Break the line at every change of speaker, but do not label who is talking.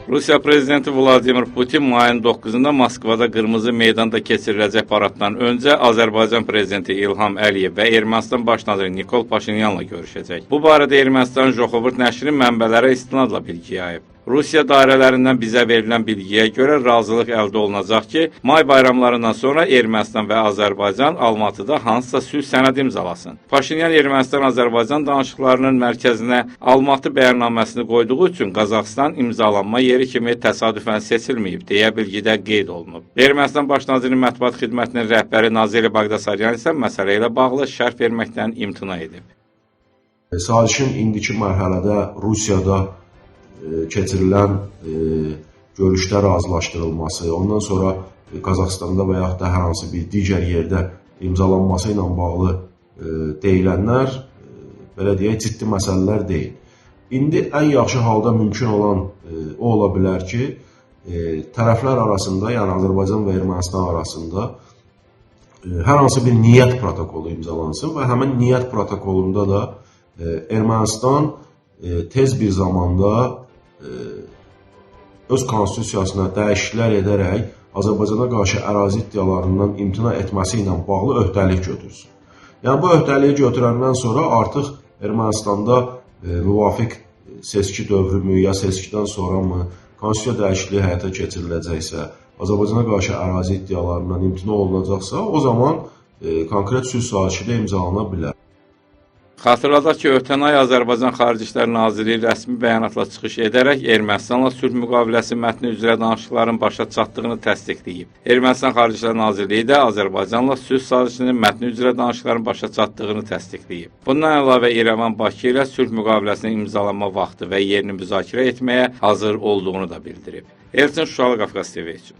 Rusiya prezidenti Vladimir Putin mayın 9-da Moskvada Qırmızı meydanda keçiriləcək paraddan öncə Azərbaycan prezidenti İlham Əliyev və Ermənistan baş naziri Nikol Paşinyanla görüşəcək. Bu barədə Ermənistan Joxovurt nəşri mənbələrə istinadla bilgi yayıb. Rusiya dairələrindən bizə verilən bilgiyə görə razılıq əldə olunacaq ki, may bayramlarından sonra Ermənistan və Azərbaycan Almatıda hansısa sülh sənədi imzalasın. Paşinyan Ermənistan-Azərbaycan danışıqlarının mərkəzinə Almatı bəyannaməsini qoyduğu üçün Qazaxıstan imzalanma yeri kimi təsadüfən seçilməyib, deyə bilgidə qeyd olunub. Ermənistan baş nazirinin mətbuat xidmətinin rəhbəri Nazeli Baqdasaryan isə məsələ ilə bağlı şərh verməkdən imtina edib.
Sazişin indiki mərhələdə Rusiyada keçirilən görüşdə razılaşdırılması, ondan sonra Qazaxstanda və yaxud da hər hansı bir digər yerdə imzalanması ilə bağlı deyilənlər, belə deyək, ciddi məsələlər deyil. İndi ən yaxşı halda mümkün olan o ola bilər ki, tərəflər arasında, yəni Azərbaycan və Ermənistan arasında hər hansı bir niyyət protokolu imzalansın və həmin niyyət protokolunda da Ermənistan tez bir zamanda öz konstitusiyasına dəyişikliklər edərək Azərbaycana qarşı ərazi iddialarından imtina etməsi ilə bağlı öhdəlik götürsün. Yəni, bu öhdəliyi götürəndən sonra artıq Ermənistanda müvafiq seçki dövrümü ya seçkidən sonra mı konstitusiya dəyişikliyi həyata keçiriləcəksə, Azərbaycana qarşı ərazi iddialarından imtina olunacaqsa, o zaman konkret sülh sazişi də imzalana bilər.
Xatırladaq ki, ötən ay Azərbaycan Xarici İşlər Nazirliyi rəsmi bəyanatla çıxış edərək Ermənistanla sülh müqaviləsi mətni üzrə danışıqların başa çatdığını təsdiqləyib. Ermənistan Xarici İşlər Nazirliyi də Azərbaycanla sülh sazişinin mətni üzrə danışıqların başa çatdığını təsdiqləyib. Bundan əlavə İrəvan Bakı ilə sülh müqaviləsinin imzalanma vaxtı və yerini müzakirə etməyə hazır olduğunu da bildirib. Elçin Şuşalı, Qafqaz TV üçün.